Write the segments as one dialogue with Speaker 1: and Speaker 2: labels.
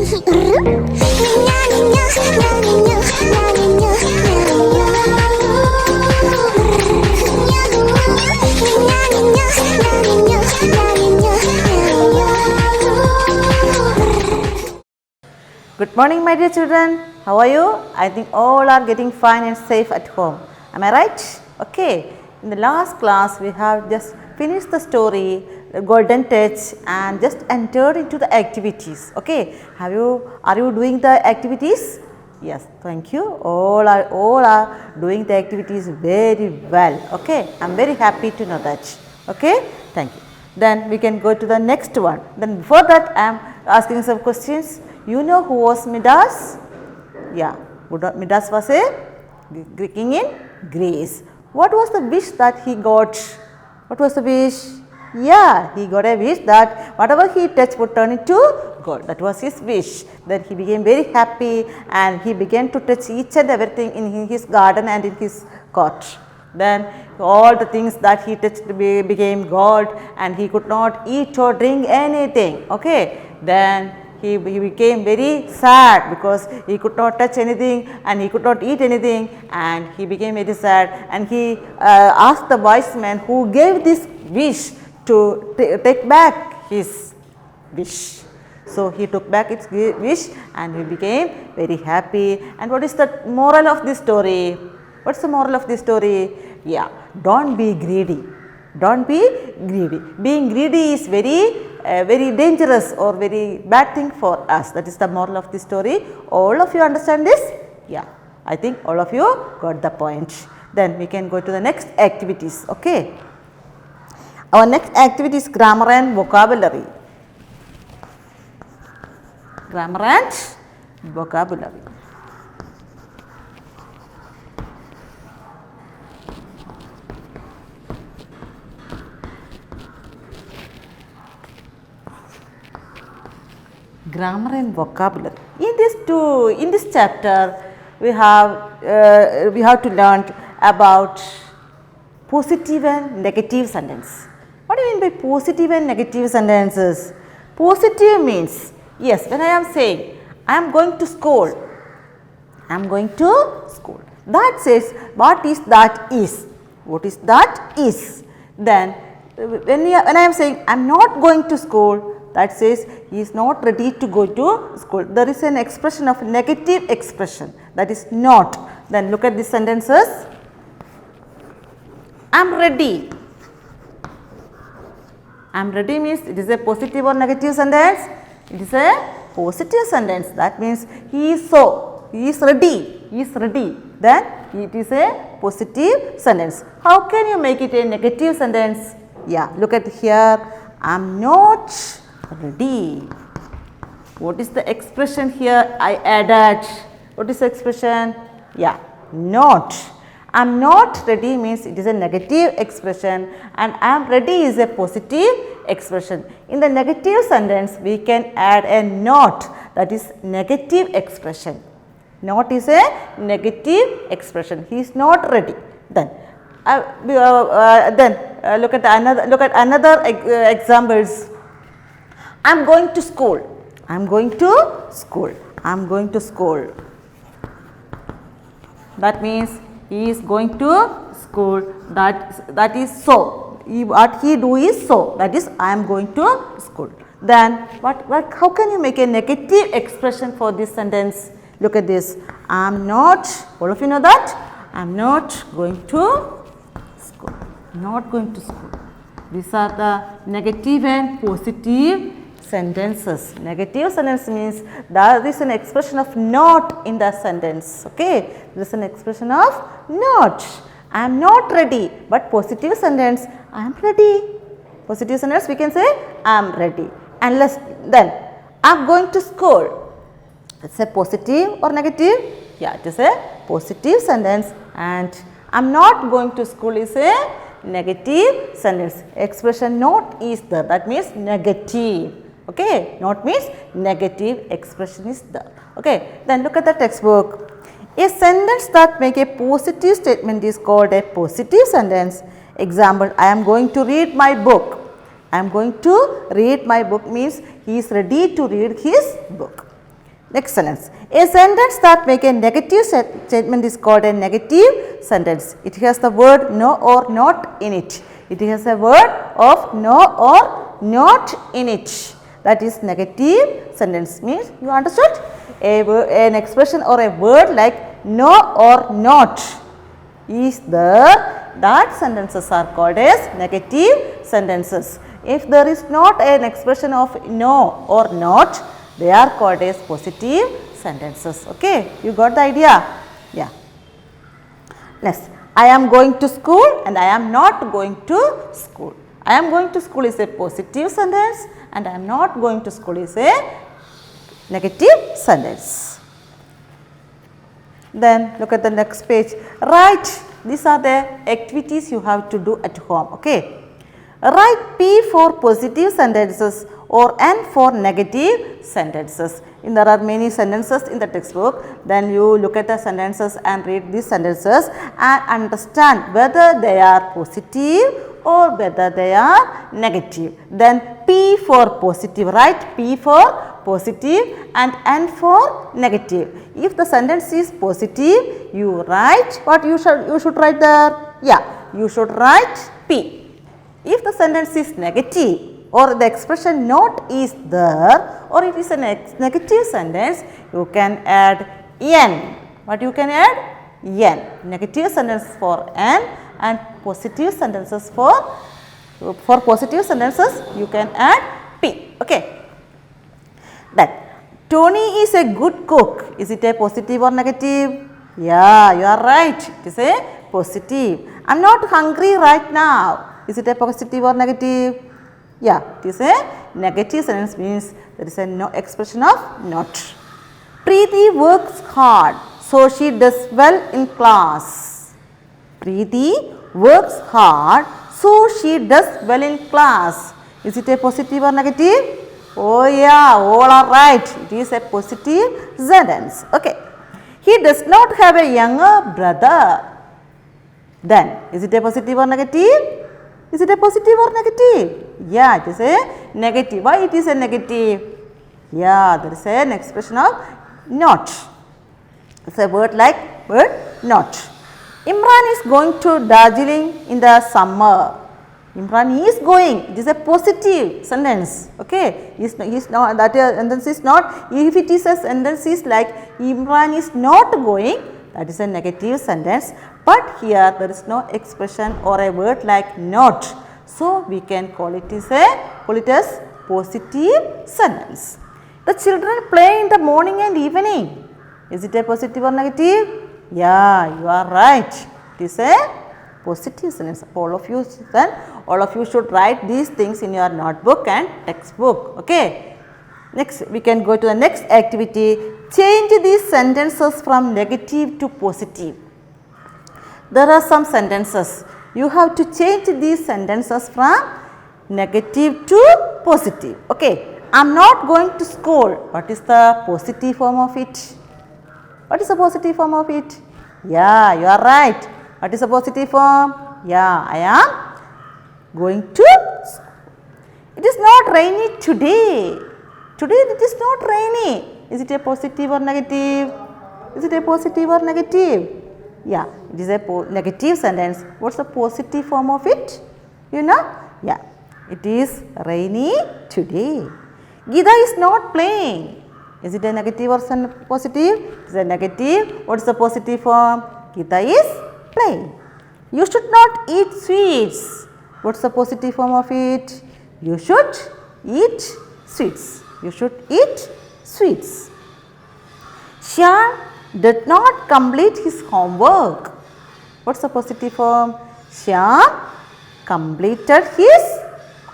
Speaker 1: Good morning, my dear children. How are you? I think all are getting fine and safe at home. Am I right? Okay. In the last class, we have just finished the story, the golden touch, and just entered into the activities. Okay. Are you doing the activities? Yes. Thank you. All are doing the activities very well. Okay. I am very happy to know that. Okay. Thank you. Then we can go to the next one. Then before that, I am asking some questions. You know who was Midas? Yeah, Midas was a king in Greece. What was the wish that he got? What was the wish? Yeah, he got a wish that whatever he touched would turn into gold. That was his wish. Then he became very happy and he began to touch each and everything in his garden and in his court. Then all the things that he touched became gold and he could not eat or drink anything. Okay. Then he became very sad because he could not touch anything and he could not eat anything, and he became very sad, and he asked the wise man who gave this wish to take back his wish. So, he took back his wish and he became very happy. And what is the moral of this story? What is the moral of this story? Yeah, don't be greedy. Don't be greedy. Being greedy is very dangerous or very bad thing for us. That is the moral of the story. All of you understand this? Yeah, I think all of you got the point. Then we can go to the next activities. Okay. Our next activity is grammar and vocabulary. Grammar and vocabulary. Grammar and vocabulary. In this chapter, we have to learn about positive and negative sentence. What do you mean by positive and negative sentences? Positive means, yes, when I am saying I am going to school, I am going to school. That says what is that is. What is that is. Then when I am saying I am not going to school, that says he is not ready to go to school. There is an expression of negative expression, that is not. Then look at these sentences. I am ready. I am ready means it is a positive or negative sentence? It is a positive sentence. That means he is ready. He is ready. Then it is a positive sentence. How can you make it a negative sentence? Yeah, look at here. I am not ready. What is the expression here I added? What is the expression? Yeah, not. I am not ready means it is a negative expression, and I am ready is a positive expression. In the negative sentence, we can add a not, that is negative expression. Not is a negative expression. He is not ready. Then look at another examples. I am going to school. I am going to school. I am going to school. That means he is going to school. That is so. What he do is so. That is I am going to school. Then how can you make a negative expression for this sentence? Look at this. I am not. All of you know that? I am not going to school. Not going to school. These are the negative and positive sentences. Negative sentence means there is an expression of not in the sentence. Okay, there is an expression of not. I am not ready. But positive sentence, I am ready. Positive sentence we can say I am ready. Unless then I am going to school. It is a positive or negative? Yeah, it is a positive sentence, and I am not going to school is a negative sentence. Expression not is there. That means negative. Okay, not means negative expression is there. Okay, then look at the textbook. A sentence that make a positive statement is called a positive sentence. Example, I am going to read my book. I am going to read my book means he is ready to read his book. Next sentence. A sentence that makes a negative statement is called a negative sentence. It has the word no or not in it. It has a word of no or not in it. That is negative sentence. Means you understood? An expression or a word like no or not is there, that sentences are called as negative sentences. If there is not an expression of no or not, they are called as positive sentences. Okay, you got the idea? Yeah. Next, I am going to school and I am not going to school. I am going to school is a positive sentence and I am not going to school is a negative sentence. Then look at the next page. Write. These are the activities you have to do at home. Okay. Write P for positive sentences or N for negative sentences. And there are many sentences in the textbook. Then you look at the sentences and read these sentences and understand whether they are positive or whether they are negative. Then P for positive. Write P for positive and N for negative. If the sentence is positive, you write what you should write there? Yeah, you should write P. If the sentence is negative or the expression not is there or it is a negative sentence, you can add N. What you can add? N. Negative sentence for N and positive sentences for positive sentences you can add P. Okay. Then Tony is a good cook. Is it a positive or negative? Yeah, you are right. It is a positive. I am not hungry right now. Is it a positive or negative? Yeah, it is a negative sentence, means there is a no expression of not. Preeti works hard, so she does well in class. Preeti works hard, so she does well in class. Is it a positive or negative? Oh yeah, all are right. It is a positive sentence. Okay. He does not have a younger brother. Then, is it a positive or negative? Is it a positive or negative? Yeah, it is a negative. Why it is a negative? Yeah, there is an expression of not. It's a word like word not. Imran is going to Darjeeling in the summer. Imran is going. It is a positive sentence. Okay, he is not. That sentence is not. If it is a sentence is like Imran is not going, that is a negative sentence. But here there is no expression or a word like not. So we can call it as positive sentence. The children play in the morning and evening. Is it a positive or negative? Yeah, you are right. It is a positive sentence. All of you should write these things in your notebook and textbook. Okay. Next, we can go to the next activity. Change these sentences from negative to positive. There are some sentences. You have to change these sentences from negative to positive. Okay. I am not going to school. What is the positive form of it? What is the positive form of it? Yeah, you are right. What is the positive form? Yeah, I am going to school. It is not rainy today. Today it is not rainy. Is it a positive or negative? Is it a positive or negative? Yeah, it is a negative sentence. What is the positive form of it? You know? Yeah, it is rainy today. Gita is not playing. Is it a negative or positive? It is a negative. What is the positive form? Gita is playing. You should not eat sweets. What is the positive form of it? You should eat sweets. You should eat sweets. Shyam did not complete his homework. What is the positive form? Shyam completed his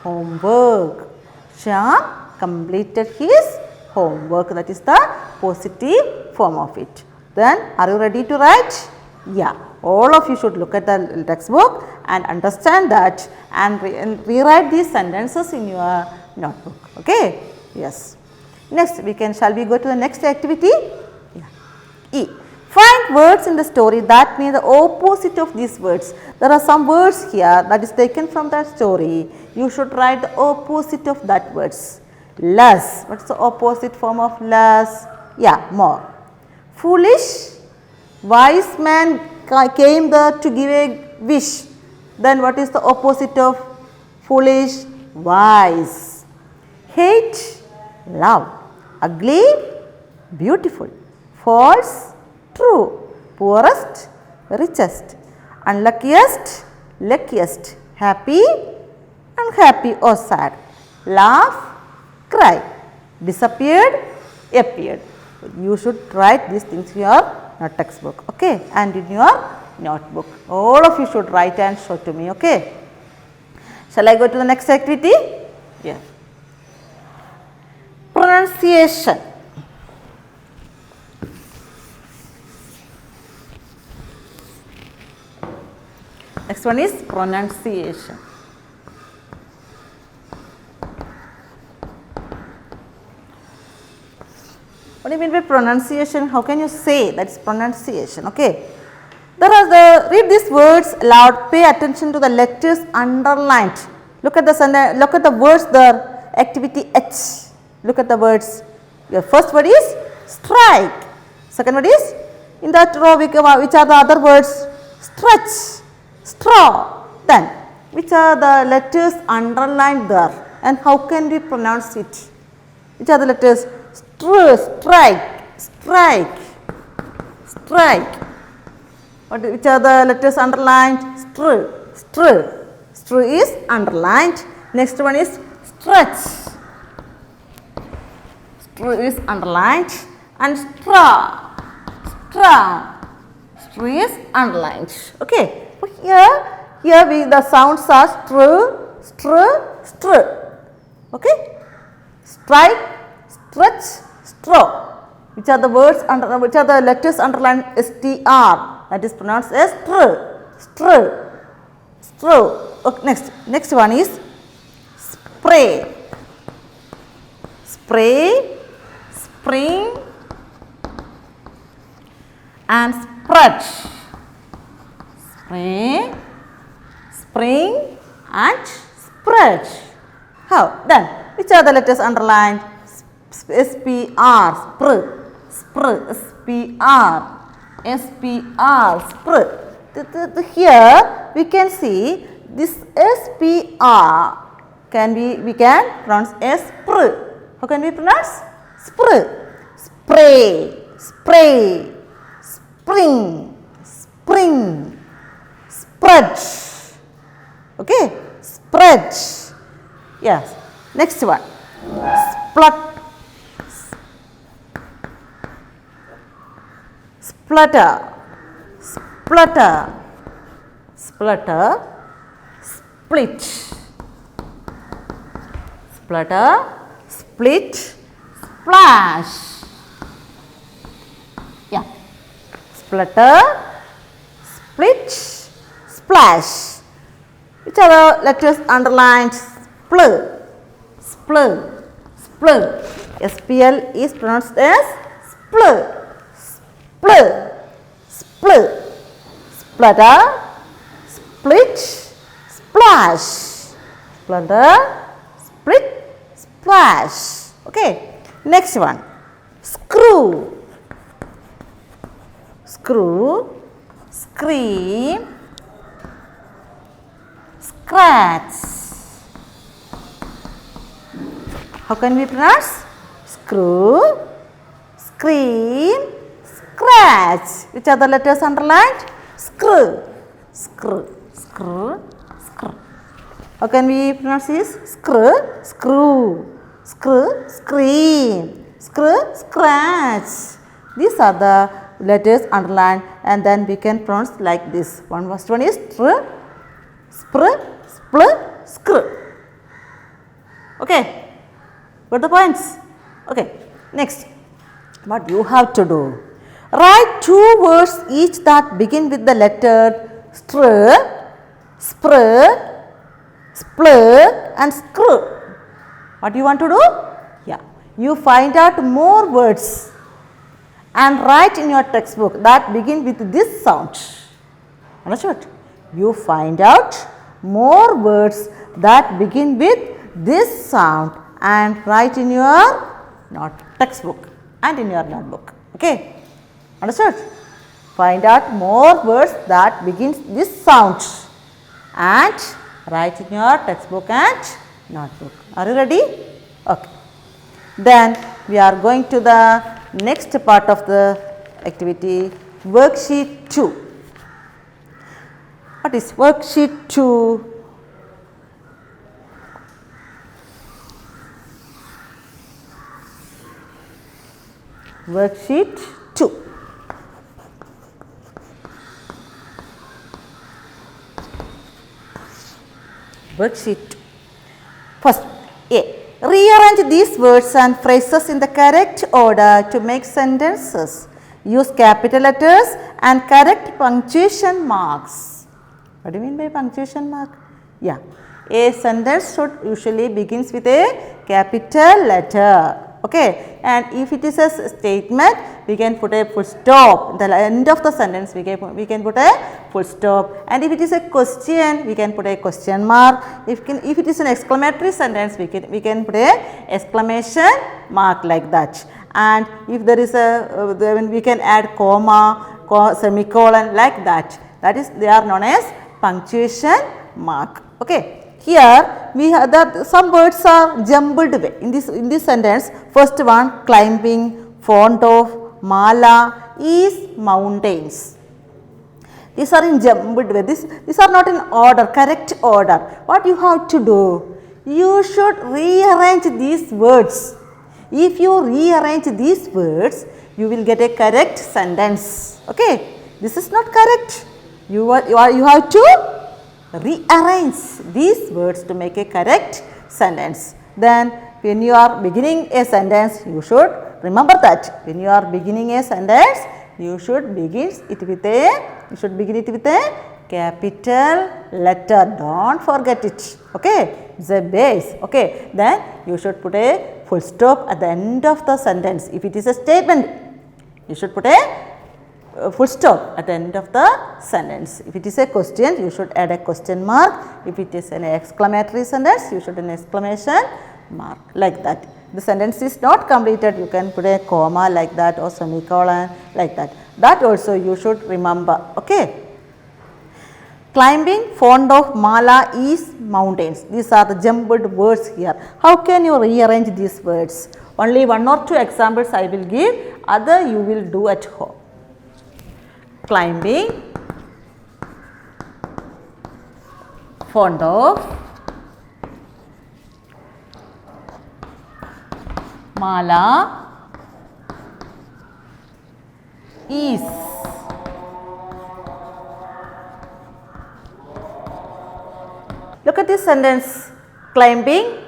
Speaker 1: homework. Shyam completed his homework. That is the positive form of it. Then, are you ready to write? Yeah. All of you should look at the textbook and understand that and rewrite these sentences in your notebook. Okay? Yes. Next, shall we go to the next activity? Yeah. E. Find words in the story that mean the opposite of these words. There are some words here that is taken from that story. You should write the opposite of that words. Less. What is the opposite form of less? Yeah, more. Foolish, wise man came there to give a wish. Then what is the opposite of foolish? Wise. Hate, love. Ugly, beautiful. False, true. Poorest, richest. Unluckiest, luckiest. Happy, unhappy or sad. Laugh, cry. Disappeared, appeared. You should write these things in your textbook, okay, and in your notebook. All of you should write and show to me, okay. Shall I go to the next activity? Yeah. Pronunciation. Next one is pronunciation. What do you mean by pronunciation? How can you say that is pronunciation? Okay. Read these words aloud. Pay attention to the letters underlined. Look at the words there. Activity H. Look at the words. Your first word is strike. Second word is in that row which are the other words? Stretch, straw. Then which are the letters underlined there and how can we pronounce it? Which are the letters? Strike, strike, strike. Which are the letters underlined? Str is underlined. Next one is stretch. Str is underlined and straw. Str is underlined. Okay. Here the sounds are str. Okay. Strike, stretch, straw. Which are the words which are the letters underlined? str. That is pronounced as str. Okay, next one is spray. Spray, spring and spread. Spray, spring and spread. How? Then which are the letters underlined? SPR, spr, spr. Here we can see this SPR we can pronounce as spr. How can we pronounce? Spr. Spray, spray, spring, spring, spread. Okay, spread. Yes. Next one. Splutter, splutter, splutter, split, splutter, split, splash. Yeah, splutter, split, splash. Which are the letters underlined? Spl, spl, spl. SPL is pronounced as spl. Spl, spl, splutter, split, splash, splutter, split, splash. Okay. Next one, screw, screw, scream, scratch. How can we pronounce? Screw, scream, scratch. Which are the letters underlined? Screw, screw, screw, screw. How can we pronounce this? Screw, screw, screw, scream, screw, scratch. These are the letters underlined and then we can pronounce like this. First one is str, spr, spl, screw. Okay. Got the points? Okay. Next, what you have to do? Write two words each that begin with the letter str, spr, spl and screw. What you want to do? Yeah. You find out more words and write in your textbook that begin with this sound. Understood? You find out more words that begin with this sound and write in your textbook. and in your notebook. Okay, understood? Find out more words that begins this sound and write in your textbook and notebook. Are you ready? Okay. Then we are going to the next part of the activity, worksheet 2. What is worksheet 2? Worksheet 2. Worksheet. First, A. Rearrange these words and phrases in the correct order to make sentences. Use capital letters and correct punctuation marks. What do you mean by punctuation mark? Yeah. A sentence should usually begins with a capital letter. Okay, and if it is a statement, we can put a full stop. The end of the sentence we can put a full stop. And if it is a question, we can put a question mark. If it is an exclamatory sentence, we can put a exclamation mark like that. And if there is a we can add comma, semicolon like that. That is, they are known as punctuation mark. Okay. Here we have that some words are jumbled way in this sentence. First one, climbing, fond of, mala, is, mountains. These are in jumbled way. These are not in order, correct order. What you have to do? You should rearrange these words. If you rearrange these words, you will get a correct sentence. Okay, this is not correct. You have to rearrange these words to make a correct sentence. Then when you are beginning a sentence, you should remember that when you are beginning a sentence, you should begin it with a capital letter. Don't forget it. Okay, it's a base. Okay, then you should put a full stop at the end of the sentence. If it is a statement, you should put a full stop at the end of the sentence. If it is a question, you should add a question mark. If it is an exclamatory sentence, you should add an exclamation mark like that. The sentence is not completed, you can put a comma like that or semicolon like that. That also you should remember. Okay. Climbing, fond of, mala, is, mountains. These are the jumbled words here. How can you rearrange these words? Only one or two examples I will give, other you will do at home. Climbing, fond of, mala, is. Look at this sentence, climbing,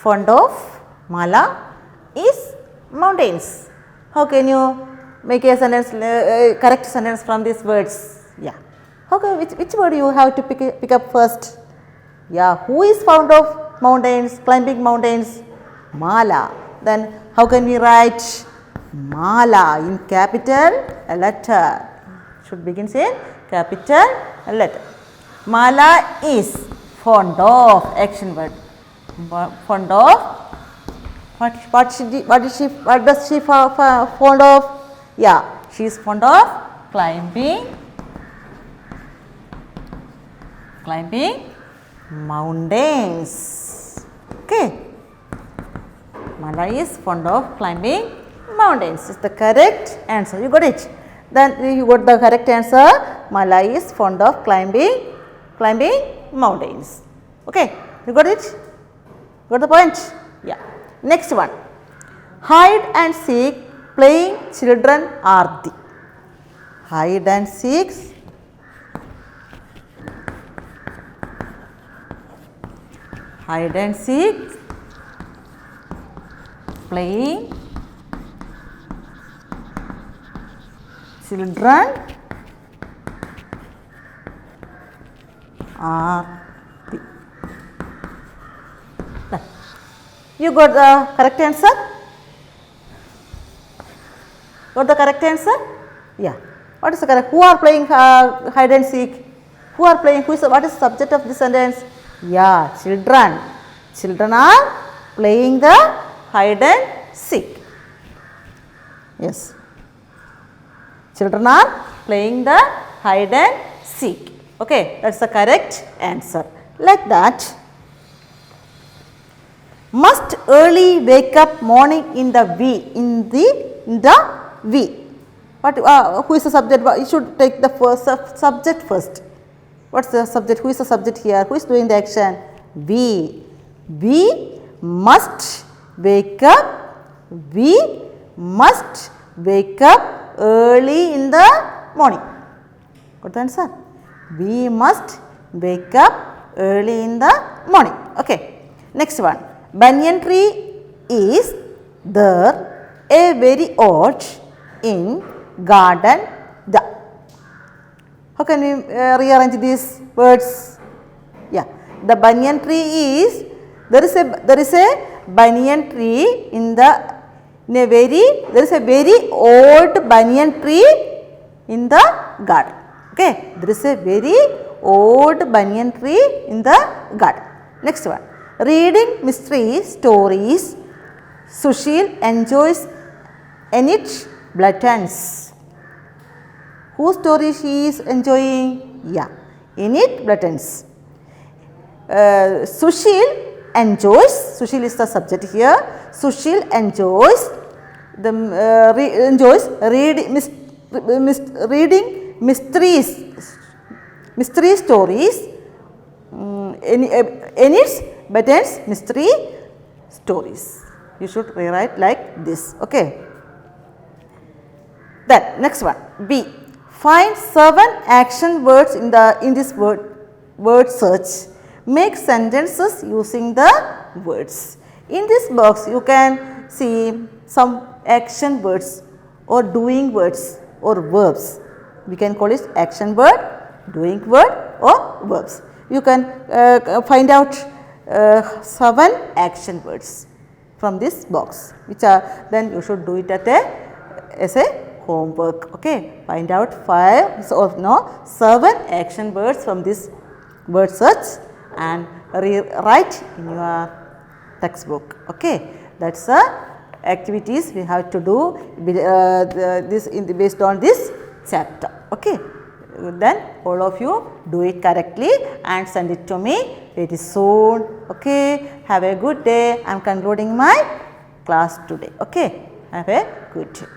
Speaker 1: fond of, mala, is, mountains. How can you make a sentence, correct sentence from these words? Yeah. Okay, which word you have to pick up first? Yeah, who is fond of mountains, climbing mountains? Mala. Then how can we write mala in capital letter? Should begins in capital letter. Mala is fond of, action word. Fond of. What does she fond of? Yeah, she is fond of climbing mountains. Okay. Mala is fond of climbing mountains. Is the correct answer. You got it. Then you got the correct answer. Mala is fond of climbing mountains. Okay. You got it? Got the point? Yeah. Next one. Hide and seek, playing children are the. Hide and seek. Hide and seek, playing children are the. You got the correct answer? Got the correct answer? Yeah. What is the correct? Who are playing hide and seek? Who are playing? What is the subject of this sentence? Yeah, children. Children are playing the hide and seek. Yes. Children are playing the hide and seek. Okay, that's the correct answer. Like that. Must early wake up morning in the V. In the V. What? Who is the subject? You should take the first subject first. What's the subject? Who is the subject here? Who is doing the action? We. We must wake up. We must wake up early in the morning. Got the answer? We must wake up early in the morning. Okay. Next one. Banyan tree is there a very odd in garden. The. How can we rearrange these words? Yeah, the banyan tree is there is a banyan tree there is a very old banyan tree in the garden. Okay, there is a very old banyan tree in the garden. Next one, reading mystery stories. Sushil enjoys Enid Blyton's. Whose story she is enjoying? Yeah, Enid Blyton's. Sushil enjoys, Sushil is the subject here. Sushil enjoys reading mystery stories. Enid's Blyton's mystery stories. You should rewrite like this. Okay. Then next one, B. Find 7 action words in this word search. Make sentences using the words. In this box you can see some action words or doing words or verbs. We can call it action word, doing word or verbs. You can find out 7 action words from this box, which are, then you should do it as a homework. Okay, find out 7 action words from this word search and write in your textbook. Okay, that's the activities we have to do based on this chapter. Okay, then all of you do it correctly and send it to me very soon. Okay, have a good day. I am concluding my class today. Okay, have a good day.